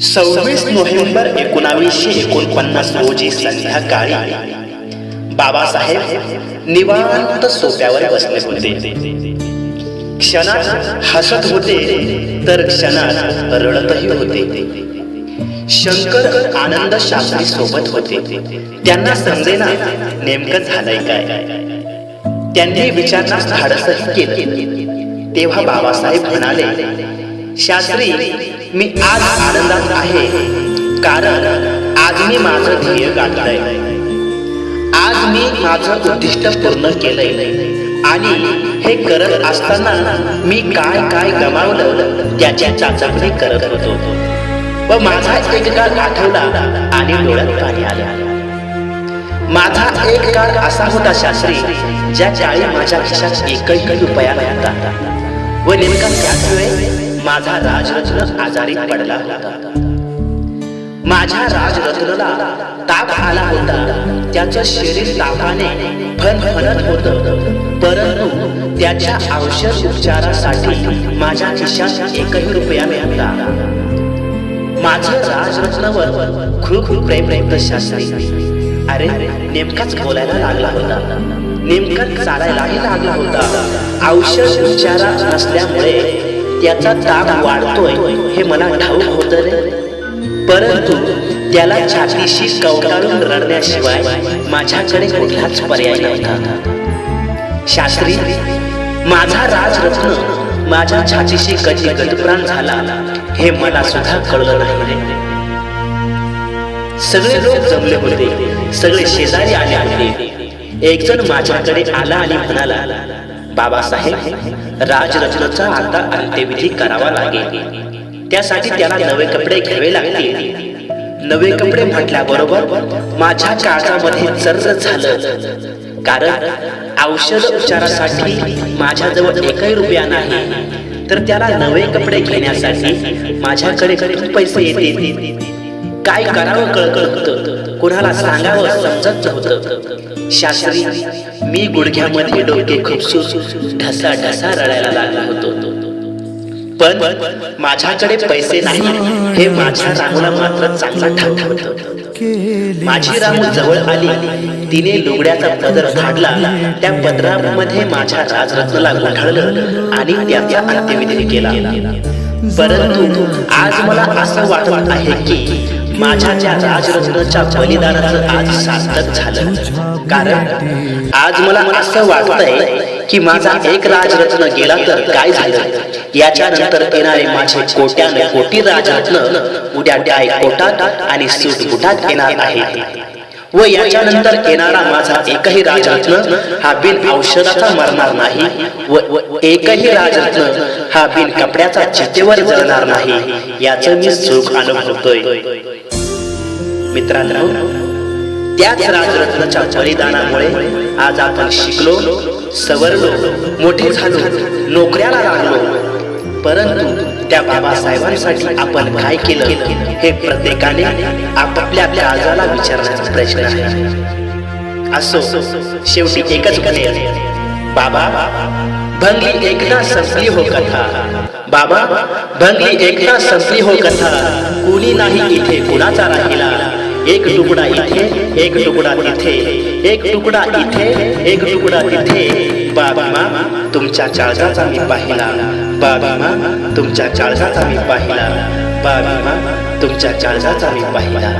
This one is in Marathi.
26 नोव्हेंबर 1949 रोजी संध्याकाळी बाबासाहेब निवांत सोफ्यावर बसले होते. क्षणात हसत होते तर क्षणात रडतही होते. शंकर आनंद शास्त्री सोबत होते. त्यांना समजेना नेमकं झालंय काय. त्यांनी विचारण्यास धाडसही केलं. तेव्हा बाबासाहेब म्हणाले, शास्त्री, मी आज आनंदात आहे कारण आज मी माझं ध्येय गाठलंय. आज मी माझं उद्दिष्ट पूर्ण केलंय आणि हे करत असताना मी काय काय गमावलं त्याची चाचपणी करत होतो व माझा एक काळ आठवला आणि डोळ्यात पाणी आले. माझा एक काळ असा होता शास्त्री, ज्या काळी माझ्या खिशात एकही रुपया नव्हता व नेमका त्याच वेळी माझा राजरत्न आजारी पडला होता. माझ्या राजरत्नला ताप आला होता. त्याचं शरीर तापाने फणफणत होतं, परंतु त्याच्या औषध उपचारासाठी माझ्या खिशात एकही रुपया नव्हता. माझं राजरत्नावर खूप प्रेम होतं शास्त्री. अरे, नेमकाच बोलायला लागला होता, नेमकाच चालायलाही लागला होता. औषध उपचारा नसल्यामुळे त्याचा ताप वाढतोय हे मला ठाऊक होतं रे, परंतु त्याला छातीशी कवटाळून रडण्याशिवाय माझ्याकडे कुठलाच पर्याय नव्हता. शास्त्री, माझा राजरत्न माझ्या छातीशी कधी गतप्राण झाला हे मला सुद्धा कळलं नाही रे. सगळे लोक जमले होते, सगळे शेजारी आले होते. एक जण माझ्याकडे आला आणि म्हणाला, बाबासाहेब, राजरत्नाचा आता अंत्यविधी करावा लागेल. त्यासाठी त्याला नवे कपडे घ्यावे लागतील. नवे कपडे म्हटल्याबरोबर माझ्या काळजामध्ये चर्र झालं, कारण औषध उपचारासाठी माझ्याजवळ एकही रुपया नाही, तर त्याला नवे कपडे घेण्यासाठी माझ्याकडे किती पैसे येतील. काय करावं कळकळ होतं, कोणाला सांगावं समजत नव्हतं. शास्त्री, मी गुडघ्यामध्ये डोके खुपसून ढसा ढसा रडायला लागला होतो. पण माझ्याकडे पैसे नाही हे माझ्या रामूला मात्र चांगलं ठाऊक होतं. माझी रामू जवळ आली. तिने लुगड्याचा पदर काढला. त्या पदरामध्ये माझ्या राजरत्नाला गुंडाळलं आणि त्याचा अंत्यविधी केला. परंतु आज मला असं वाटत आहे की माझ्या त्या राजरत्नाच्या बलिदानाचं आज सार्थक झालं, कारण आज मला असं वाटतंय की माझा एक राजरत्न गेला तर काय झालं, याच्यानंतर येणारे माझे कोट्याने कोटी राजरत्न उद्या डाय कोटात आणि सूट बुटात येणार आहेत व याच्यानंतर येणारा माझा एकही राजरत्न हा बिन औषधाचा मरणार नाही व एकही राजरत्न हा बिन कपड्याचा चितेवर जळणार नाही, याचं मी सुख अनुभवतोय. मित्रांनो, त्याच राजरत्नाच्या बलिदानामुळे आज आपण शिकलो, सवरलो, मोठे झालो, नोकऱ्याला लागलो. परंतु त्या बाबासाहेबांसाठी आपण काय केलं हे प्रत्येकाने आपापल्या काळजाला विचारण्याचा प्रश्न आहे. असो, शेवटी एकच म्हणेल, बाबा भंगली एकदा संपली हो कथा, बाबा भंगली एकदा संपली हो कथा, कुणी नाही इथे कुणाचा राहिला. एक तुकडा इथे, एक तुकडा तिथे, एक तुकडा इथे, एक तुकडा तिथे. बाबा तुमच्या काळजाचा मी पाहिला, बाबा तुमच्या काळजाचा मी पाहिला, बाबा तुमच्या काळजाचा मी पाहिला.